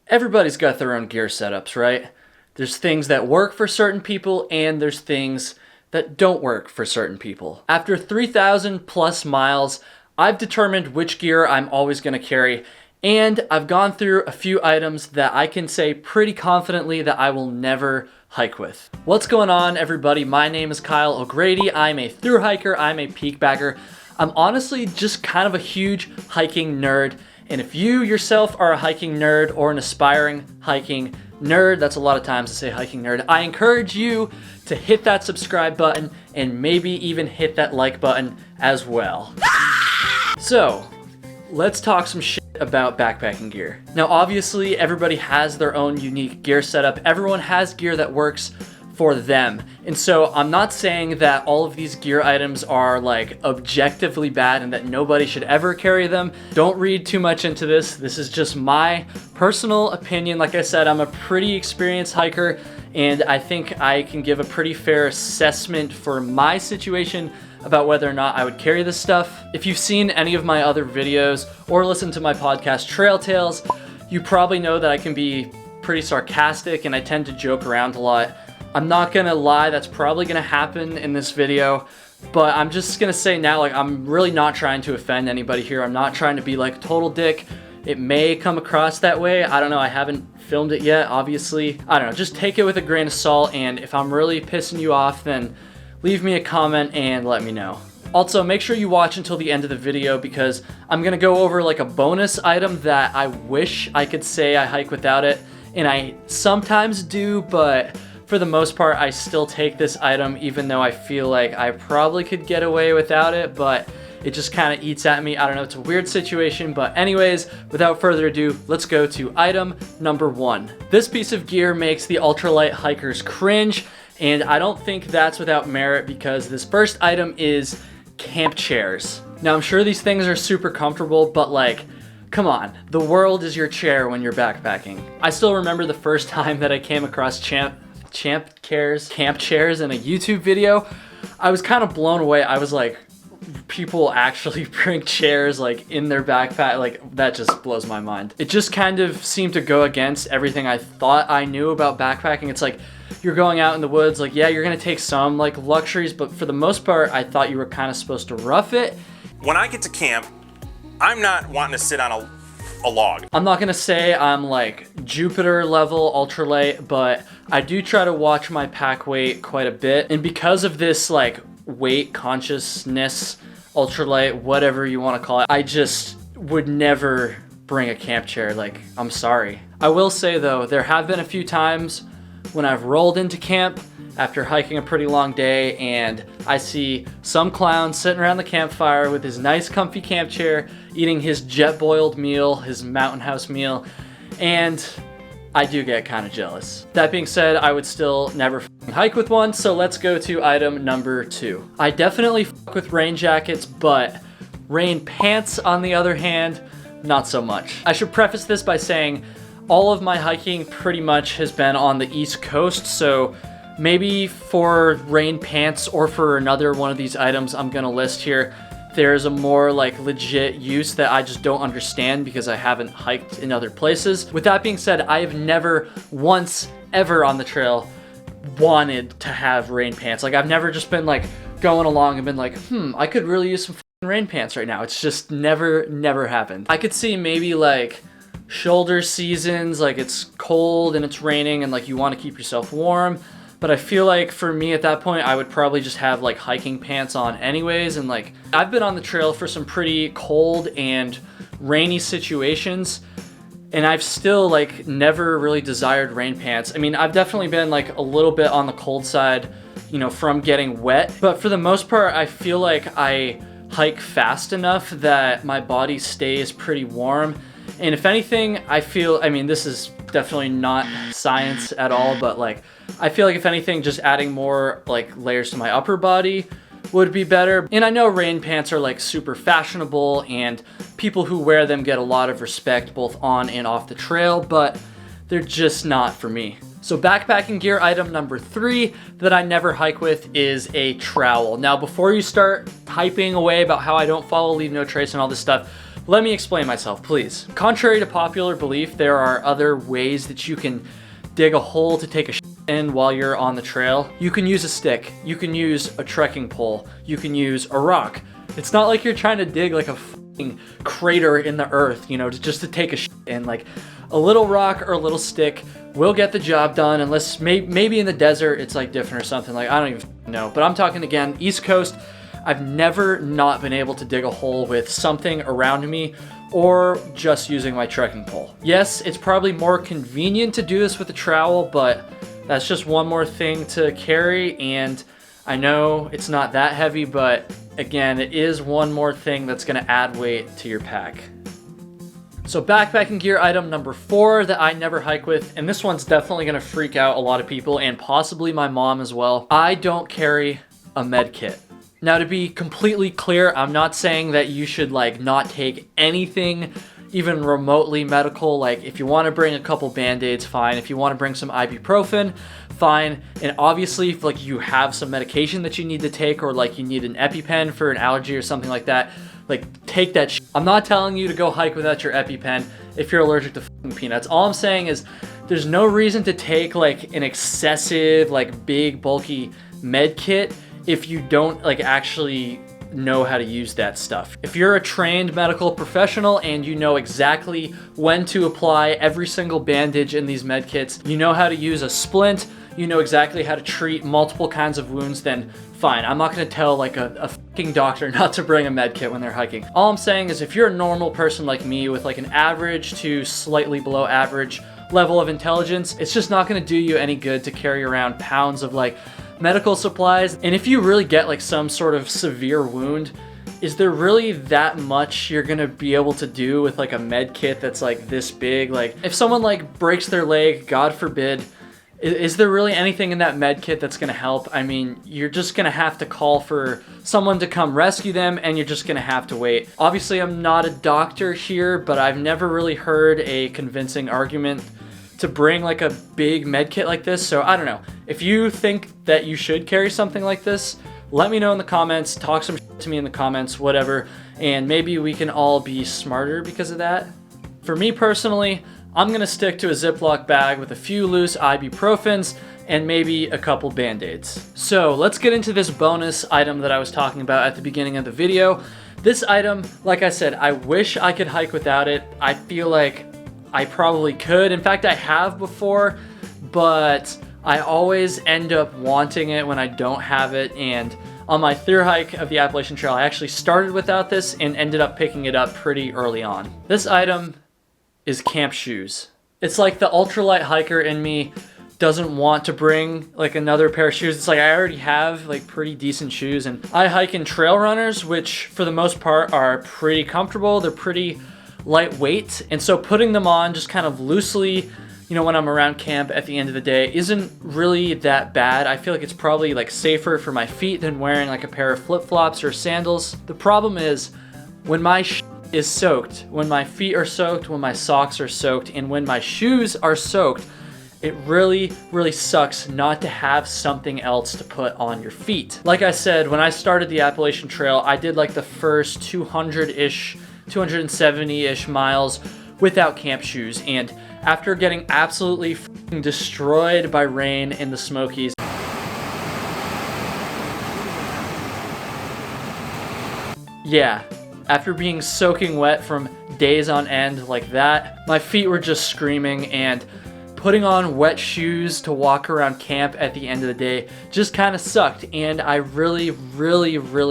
Everybody's got their own gear setups, right? There's things that work for certain people and there's things that don't work for certain people. After 3,000 plus miles, I've determined which gear I'm always going to carry, and I've gone through a few items that I can say pretty confidently that I will never hike with. What's going on, everybody? My name is Kyle O'Grady. I'm a thru-hiker. I'm a peak bagger. I'm honestly just kind of a huge hiking nerd. And if you yourself are a hiking nerd or an aspiring hiking nerd, that's a lot of times to say hiking nerd, I encourage you to hit that subscribe button and maybe even hit that like button as well. So, let's talk some shit about backpacking gear. Now, obviously, everybody has their own unique gear setup. Everyone has gear that works for them. And so I'm not saying that all of these gear items are like objectively bad and that nobody should ever carry them. Don't read too much into this. This is just my personal opinion. Like I said, I'm a pretty experienced hiker and I think I can give a pretty fair assessment for my situation about whether or not I would carry this stuff. If you've seen any of my other videos or listened to my podcast Trail Tales, you probably know that I can be pretty sarcastic and I tend to joke around a lot. I'm not gonna lie, that's probably gonna happen in this video, but I'm just gonna say now, like, I'm really not trying to offend anybody here. I'm not trying to be like a total dick. It may come across that way. I don't know, I haven't filmed it yet, obviously. I don't know, just take it with a grain of salt, and if I'm really pissing you off, then leave me a comment and let me know. Also, make sure you watch until the end of the video because I'm gonna go over like a bonus item that I wish I could say I hike without it, and I sometimes do, but for the most part, I still take this item even though I feel like I probably could get away without it, but it just kind of eats at me. I don't know, it's a weird situation, but anyways, without further ado, let's go to item number 1. This piece of gear makes the ultralight hikers cringe, and I don't think that's without merit because this first item is camp chairs. Now, I'm sure these things are super comfortable, but like, come on, the world is your chair when you're backpacking. I still remember the first time that I came across camp chairs in a YouTube video. I was kind of blown away. I was like, people actually bring chairs like in their backpack, like that just blows my mind. It just kind of seemed to go against everything I thought I knew about backpacking. It's like you're going out in the woods, like yeah, you're gonna take some like luxuries, but for the most part I thought you were kind of supposed to rough it. When I get to camp, I'm not wanting to sit on a log. I'm not gonna say I'm like Jupiter level ultralight, but I do try to watch my pack weight quite a bit, and because of this like weight consciousness, ultralight, whatever you want to call it, I just would never bring a camp chair. Like, I'm sorry. I will say though, there have been a few times when I've rolled into camp after hiking a pretty long day and I see some clown sitting around the campfire with his nice comfy camp chair, eating his jet boiled meal, his mountain house meal, and I do get kind of jealous. That being said, I would still never hike with one, so let's go to item number 2. I definitely fuck with rain jackets, but rain pants on the other hand, not so much. I should preface this by saying all of my hiking pretty much has been on the East Coast, so maybe for rain pants or for another one of these items I'm gonna list here, there's a more like legit use that I just don't understand because I haven't hiked in other places. With that being said, I have never once ever on the trail wanted to have rain pants. Like I've never just been like going along and been like, I could really use some rain pants right now. It's just never happened. I could see maybe like shoulder seasons, like it's cold and it's raining and like you want to keep yourself warm. But I feel like for me at that point, I would probably just have like hiking pants on anyways. And like, I've been on the trail for some pretty cold and rainy situations, and I've still like never really desired rain pants. I mean, I've definitely been like a little bit on the cold side, you know, from getting wet. But for the most part, I feel like I hike fast enough that my body stays pretty warm. And if anything, I mean, this is definitely not science at all, but like, I feel like if anything, just adding more like layers to my upper body would be better. And I know rain pants are like super fashionable and people who wear them get a lot of respect both on and off the trail, but they're just not for me. So backpacking gear item number 3 that I never hike with is a trowel. Now, before you start hyping away about how I don't follow Leave No Trace and all this stuff, Let me explain myself, please. Contrary to popular belief, there are other ways that you can dig a hole to take a shit in while you're on the trail. You can use a stick, you can use a trekking pole, you can use a rock. It's not like you're trying to dig like a fucking crater in the earth, you know, just to take a shit in. Like a little rock or a little stick will get the job done, unless maybe in the desert it's like different or something. Like I don't even know, but I'm talking again, East Coast. I've never not been able to dig a hole with something around me or just using my trekking pole. Yes, it's probably more convenient to do this with a trowel, but that's just one more thing to carry, and I know it's not that heavy, but again, it is one more thing that's gonna add weight to your pack. So backpacking gear item number 4 that I never hike with, and this one's definitely gonna freak out a lot of people and possibly my mom as well. I don't carry a med kit. Now, to be completely clear, I'm not saying that you should like not take anything even remotely medical. Like if you want to bring a couple band-aids, fine. If you want to bring some ibuprofen, fine. And obviously if like you have some medication that you need to take, or like you need an EpiPen for an allergy or something like that, like take that shit. I'm not telling you to go hike without your EpiPen if you're allergic to fucking peanuts. All I'm saying is there's no reason to take like an excessive, like big bulky med kit if you don't like actually know how to use that stuff. If you're a trained medical professional and you know exactly when to apply every single bandage in these med kits, you know how to use a splint, you know exactly how to treat multiple kinds of wounds, then fine. I'm not gonna tell like a fucking doctor not to bring a med kit when they're hiking. All I'm saying is if you're a normal person like me with like an average to slightly below average level of intelligence, it's just not gonna do you any good to carry around pounds of like medical supplies. And if you really get like some sort of severe wound, is there really that much you're gonna be able to do with like a med kit that's like this big? Like if someone like breaks their leg, God forbid, is there really anything in that med kit that's gonna help? I mean, you're just gonna have to call for someone to come rescue them, and you're just gonna have to wait. Obviously, I'm not a doctor here, but I've never really heard a convincing argument to bring like a big med kit like this. So I don't know. If you think that you should carry something like this, let me know in the comments, talk some shit to me in the comments, whatever, and maybe we can all be smarter because of that. For me personally, I'm gonna stick to a Ziploc bag with a few loose ibuprofens and maybe a couple band-aids. So let's get into this bonus item that I was talking about at the beginning of the video. This item, like I said, I wish I could hike without it. I feel like I probably could. In fact, I have before, but I always end up wanting it when I don't have it. And on my Thru-Hike of the Appalachian Trail, I actually started without this and ended up picking it up pretty early on. This item is camp shoes. It's like the ultralight hiker in me doesn't want to bring like another pair of shoes. It's like I already have like pretty decent shoes, and I hike in trail runners, which for the most part are pretty comfortable. They're pretty lightweight, and so putting them on just kind of loosely, you know, when I'm around camp at the end of the day isn't really that bad. I feel like it's probably like safer for my feet than wearing like a pair of flip-flops or sandals. The problem is when my is soaked, when my feet are soaked, when my socks are soaked, and when my shoes are soaked, it really sucks not to have something else to put on your feet. Like I said, when I started the Appalachian Trail, I did like the first 270-ish miles without camp shoes, and after getting absolutely destroyed by rain in the Smokies, yeah, after being soaking wet from days on end like that, my feet were just screaming, and putting on wet shoes to walk around camp at the end of the day just kind of sucked. And I really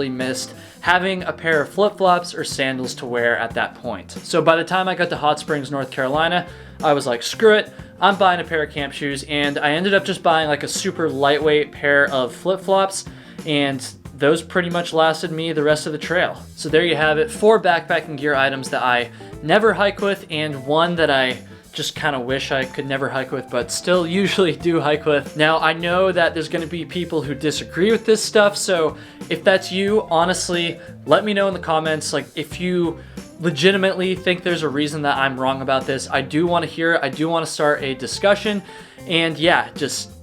missed having a pair of flip-flops or sandals to wear at that point. So by the time I got to Hot Springs, North Carolina, I was like, screw it, I'm buying a pair of camp shoes. And I ended up just buying like a super lightweight pair of flip-flops, and those pretty much lasted me the rest of the trail. So there you have it, 4 backpacking gear items that I never hike with, and one that I just kind of wish I could never hike with, but still usually do hike with. Now, I know that there's going to be people who disagree with this stuff, so if that's you, honestly, let me know in the comments. Like, if you legitimately think there's a reason that I'm wrong about this, I do want to hear it. I do want to start a discussion, and yeah, just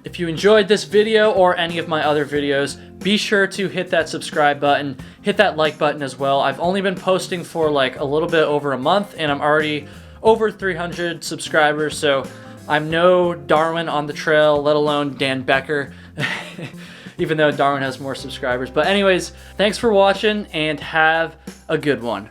If you enjoyed this video or any of my other videos, be sure to hit that subscribe button, hit that like button as well. I've only been posting for like a little bit over a month and I'm already over 300 subscribers, so I'm no Darwin on the trail, let alone Dan Becker, even though Darwin has more subscribers. But anyways, thanks for watching and have a good one.